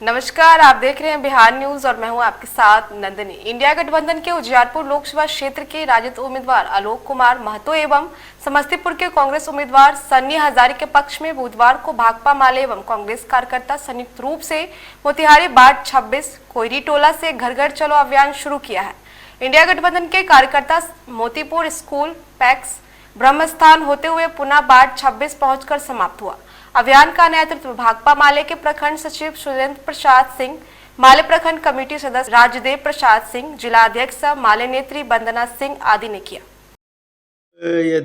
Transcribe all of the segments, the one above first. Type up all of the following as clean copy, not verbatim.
नमस्कार, आप देख रहे हैं बिहार न्यूज और मैं हूं आपके साथ नंदिनी। इंडिया गठबंधन के उजियारपुर लोकसभा क्षेत्र के राजद उम्मीदवार आलोक कुमार महतो एवं समस्तीपुर के कांग्रेस उम्मीदवार सन्नी हजारी के पक्ष में बुधवार को भाकपा माले एवं कांग्रेस कार्यकर्ता संयुक्त रूप से मोतिहारी वार्ड 26 कोयरी टोला से घर घर चलो अभियान शुरू किया है। इंडिया गठबंधन के कार्यकर्ता मोतीपुर स्कूल पैक्स ब्रह्मस्थान होते हुए पुनः वार्ड 26 पहुंचकर समाप्त हुआ। अभियान का नेतृत्व भाकपा माले के प्रखंड सचिव सुरेंद्र प्रसाद सिंह, माले प्रखंड कमेटी सदस्य राजदेव प्रसाद सिंह, जिला अध्यक्ष माले नेत्री वंदना सिंह आदि ने किया। ये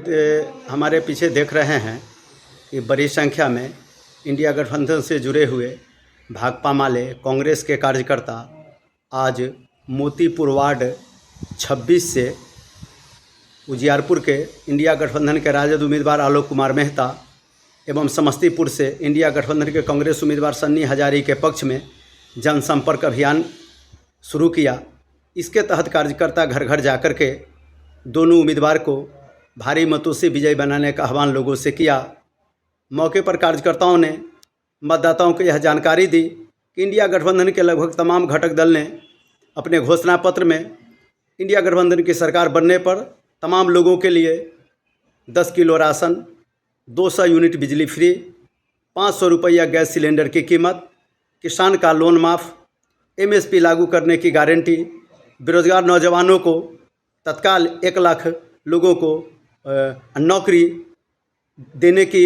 हमारे पीछे देख रहे हैं कि बड़ी संख्या में इंडिया गठबंधन से जुड़े हुए भाकपा माले कांग्रेस के कार्यकर्ता आज मोतीपुर वार्ड 26 से उजियारपुर के इंडिया गठबंधन के राजद उम्मीदवार आलोक कुमार मेहता एवं समस्तीपुर से इंडिया गठबंधन के कांग्रेस उम्मीदवार सन्नी हजारी के पक्ष में जनसंपर्क अभियान शुरू किया। इसके तहत कार्यकर्ता घर घर जाकर के दोनों उम्मीदवार को भारी मतों से विजयी बनाने का आह्वान लोगों से किया। मौके पर कार्यकर्ताओं ने मतदाताओं को यह जानकारी दी कि इंडिया गठबंधन के लगभग तमाम घटक दल ने अपने घोषणा पत्र में इंडिया गठबंधन की सरकार बनने पर तमाम लोगों के लिए 10 किलो राशन, 200 यूनिट बिजली फ्री, 500 रुपया गैस सिलेंडर की कीमत, किसान का लोन माफ़, MSP लागू करने की गारंटी, बेरोजगार नौजवानों को तत्काल 1 लाख लोगों को नौकरी देने की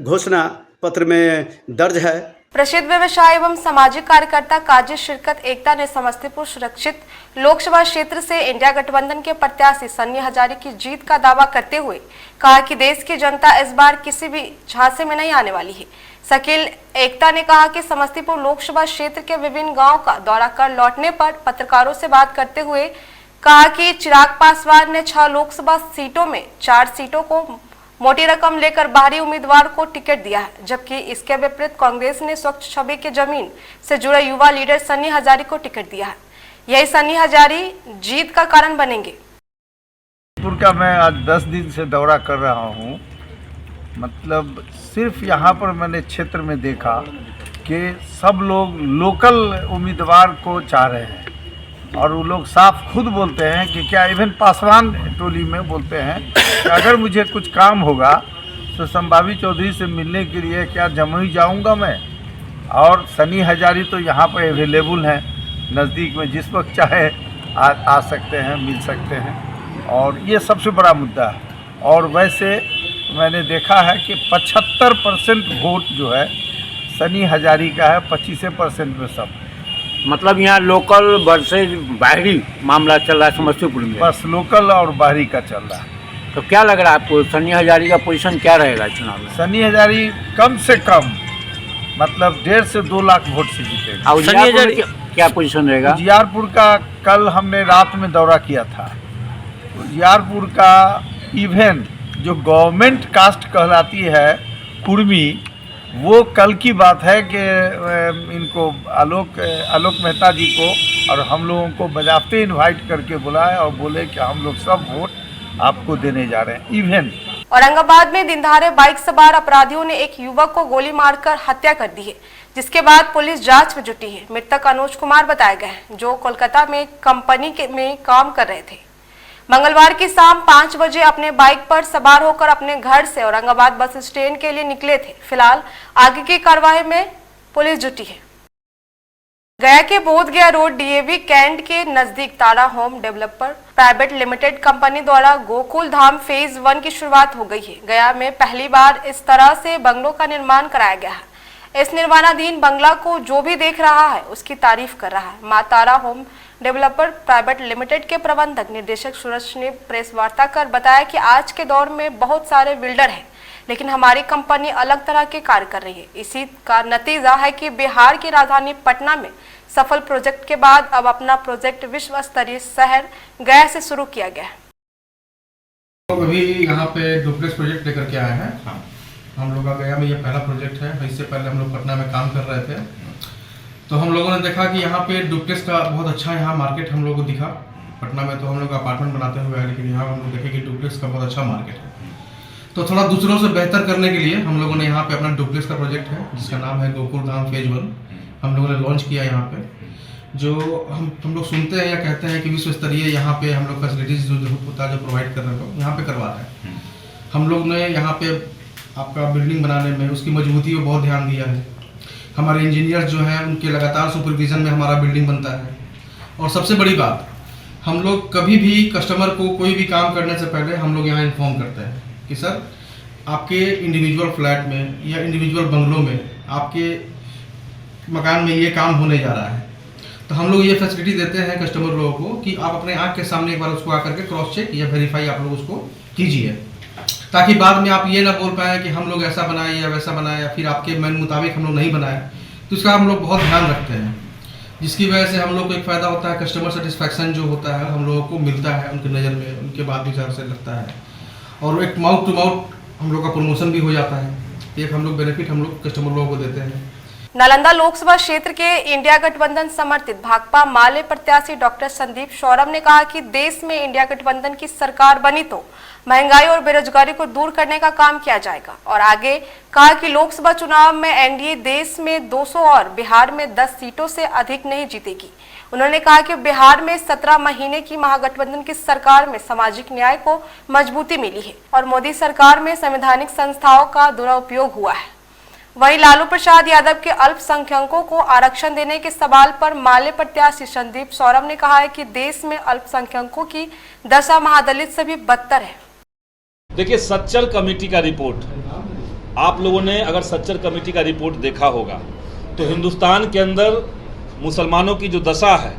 घोषणा पत्र में दर्ज है। प्रसिद्ध व्यवसाय एवं सामाजिक कार्यकर्ता काजी शिरकत एकता ने समस्तीपुर सुरक्षित लोकसभा क्षेत्र से इंडिया गठबंधन के प्रत्याशी सन्नी हजारी की जीत का दावा करते हुए कहा कि देश की जनता इस बार किसी भी झांसे में नहीं आने वाली है। शकील एकता ने कहा कि समस्तीपुर लोकसभा क्षेत्र के विभिन्न गांव का दौरा कर लौटने पर पत्रकारों से बात करते हुए कहा कि चिराग पासवान ने 6 लोकसभा सीटों में 4 सीटों को मोटी रकम लेकर बाहरी उम्मीदवार को टिकट दिया है, जबकि इसके विपरीत कांग्रेस ने स्वच्छ छवि के जमीन से जुड़े युवा लीडर सन्नी हजारी को टिकट दिया है। यही सन्नी हजारी जीत का कारण बनेंगे। समस्तीपुर का मैं आज 10 दिन से दौरा कर रहा हूं। मतलब सिर्फ यहां पर मैंने क्षेत्र में देखा कि सब लोग लोकल उम्मीदवार को चाह रहे हैं और वो लोग साफ खुद बोलते हैं कि क्या इवन पासवान टोली में बोलते हैं कि अगर मुझे कुछ काम होगा तो संभावी चौधरी से मिलने के लिए क्या जमुई जाऊंगा मैं। और सन्नी हजारी तो यहाँ पर अवेलेबल हैं, नज़दीक में जिस वक्त चाहे आ सकते हैं, मिल सकते हैं और ये सबसे बड़ा मुद्दा है। और वैसे मैंने देखा है कि 75% वोट जो है सन्नी हजारी का है, 25% में सब। मतलब यहाँ लोकल वर्सेज बाहरी मामला चल रहा है समस्तीपुर में, बस लोकल और बाहरी का चल रहा है। तो क्या लग रहा है आपको सन्नी हजारी का पोजीशन क्या रहेगा चुनाव में? सन्नी हजारी कम से कम मतलब 1.5 से 2 लाख वोट से जीतेगा। और सन्नी हजारी क्या पोजीशन रहेगा? उजियारपुर का कल हमने रात में दौरा किया था। उजियारपुर का इवन जो गवर्नमेंट कास्ट कहलाती है कुर्मी, वो कल की बात है कि इनको आलोक मेहता जी को और हम लोगों को बजाते इनवाइट करके बुलाए और बोले कि हम लोग सब वोट आपको देने जा रहे हैं। इवन औरंगाबाद में दिनदहाड़े बाइक सवार अपराधियों ने एक युवक को गोली मारकर हत्या कर दी है, जिसके बाद पुलिस जांच में जुटी है। मृतक अनुज कुमार बताए गए हैं, जो कोलकाता में कंपनी में काम कर रहे थे। मंगलवार की शाम 5 बजे अपने बाइक पर सवार होकर अपने घर से औरंगाबाद बस स्टैंड के लिए निकले थे। फिलहाल आगे की कार्रवाई में पुलिस जुटी है। गया के बोधगया रोड DAV कैंट के नजदीक Tara home developer private limited company द्वारा गोकुल धाम फेज 1 की शुरुआत हो गई है। गया में पहली बार इस तरह से बंगलों का निर्माण कराया गया है। इस निर्माणाधीन बंगला को जो भी देख रहा है उसकी तारीफ कर रहा है। मां तारा होम डेवलपर प्राइवेट लिमिटेड के प्रबंधक निर्देशक सूरज ने प्रेस वार्ता कर बताया कि आज के दौर में बहुत सारे बिल्डर हैं, लेकिन हमारी कंपनी अलग तरह के कार्य कर रही है। इसी का नतीजा है कि बिहार की राजधानी पटना में सफल प्रोजेक्ट के बाद अब अपना प्रोजेक्ट विश्व स्तरीय शहर गया से शुरू किया गया है। तो अभी यहाँ पे डुप्लेक्स प्रोजेक्ट लेकर के आए हैं। हम लोग का गया में ये पहला प्रोजेक्ट है। इससे पहले हम लोग पटना में काम कर रहे थे, तो हम लोगों ने देखा कि यहाँ पे डुप्लेक्स का बहुत अच्छा यहाँ मार्केट हम लोगों को दिखा। पटना में तो हम लोग अपार्टमेंट बनाते हुए आए, लेकिन यहाँ हम लोग देखे कि डुप्लेक्स का बहुत अच्छा मार्केट है। तो थोड़ा दूसरों से बेहतर करने के लिए हम लोगों ने यहाँ पे अपना डुप्लेक्स का प्रोजेक्ट है, जिसका नाम है गोकुल धाम फेज 1। हम लोगों ने लॉन्च किया यहाँ पे। जो हम लोग सुनते हैं या कहते हैं कि विश्व स्तरीय यहाँ पे हम लोग फैसिलिटीज़ जो होता है जो प्रोवाइड कर रहे हैं यहाँ पे करवा रहे हैं। हम लोग ने यहाँ पे आपका बिल्डिंग बनाने में उसकी मजबूती पर बहुत ध्यान दिया है। हमारे इंजीनियर जो हैं उनके लगातार सुपरविजन में हमारा बिल्डिंग बनता है। और सबसे बड़ी बात, हम लोग कभी भी कस्टमर को कोई भी काम करने से पहले हम लोग यहाँ इन्फॉर्म करते हैं कि सर आपके इंडिविजुअल फ्लैट में या इंडिविजुअल बंगलों में आपके मकान में ये काम होने जा रहा है। तो हम लोग ये फैसिलिटी देते हैं कस्टमर लोगों को कि आप अपने आँख के सामने एक बार उसको आकर के क्रॉस चेक या वेरीफाई आप लोग उसको कीजिए, ताकि बाद में आप ये ना बोल पाएँ कि हम लोग ऐसा बनाए या वैसा बनाए या फिर आपके मन मुताबिक हम लोग नहीं बनाए। तो इसका हम लोग बहुत ध्यान रखते हैं, जिसकी वजह से हम लोग को एक फ़ायदा होता है, कस्टमर सेटिस्फैक्शन जो होता है हम लोगों को मिलता है उनकी नज़र में, उनके बाद विचार से लगता है। और एक माउथ टू माउथ हम लोग का प्रमोशन भी हो जाता है। एक हम लोग बेनिफिट हम लोग कस्टमर लोगों को देते हैं। नालंदा लोकसभा क्षेत्र के इंडिया गठबंधन समर्थित भाकपा माले प्रत्याशी डॉक्टर संदीप सौरभ ने कहा कि देश में इंडिया गठबंधन की सरकार बनी तो महंगाई और बेरोजगारी को दूर करने का काम किया जाएगा। और आगे कहा कि लोकसभा चुनाव में एनडीए देश में 200 और बिहार में 10 सीटों से अधिक नहीं जीतेगी। उन्होंने कहा कि बिहार में 17 महीने की महागठबंधन की सरकार में सामाजिक न्याय को मजबूती मिली है और मोदी सरकार में संवैधानिक संस्थाओं का दुरुपयोग हुआ है। वहीं लालू प्रसाद यादव के अल्पसंख्यकों को आरक्षण देने के सवाल पर माले प्रत्याशी संदीप सौरभ ने कहा है कि देश में अल्पसंख्यकों की दशा महादलित से भी बदतर है। देखिए, सच्चर कमेटी का रिपोर्ट, आप लोगों ने अगर सच्चर कमेटी का रिपोर्ट देखा होगा तो हिंदुस्तान के अंदर मुसलमानों की जो दशा है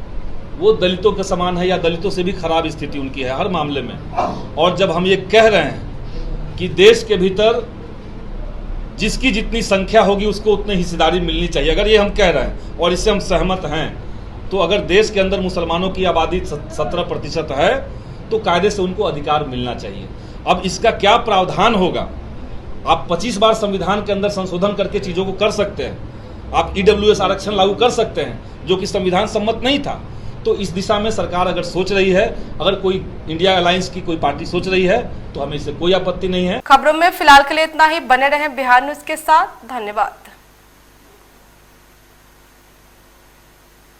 वो दलितों के समान है या दलितों से भी खराब स्थिति उनकी है हर मामले में। और जब हम ये कह रहे हैं कि देश के भीतर जिसकी जितनी संख्या होगी उसको उतनी हिस्सेदारी मिलनी चाहिए, अगर ये हम कह रहे हैं और इससे हम सहमत हैं, तो अगर देश के अंदर मुसलमानों की आबादी 17% है तो कायदे से उनको अधिकार मिलना चाहिए। अब इसका क्या प्रावधान होगा? आप 25 बार संविधान के अंदर संशोधन करके चीज़ों को कर सकते हैं। आप ईडब्ल्यूएस आरक्षण लागू कर सकते हैं जो कि संविधान सम्मत नहीं था। तो इस दिशा में सरकार अगर सोच रही है, अगर कोई इंडिया अलायंस की कोई पार्टी सोच रही है तो हमें इससे कोई आपत्ति नहीं है। खबरों में फिलहाल के लिए इतना ही। बने रहें बिहार न्यूज के साथ। धन्यवाद।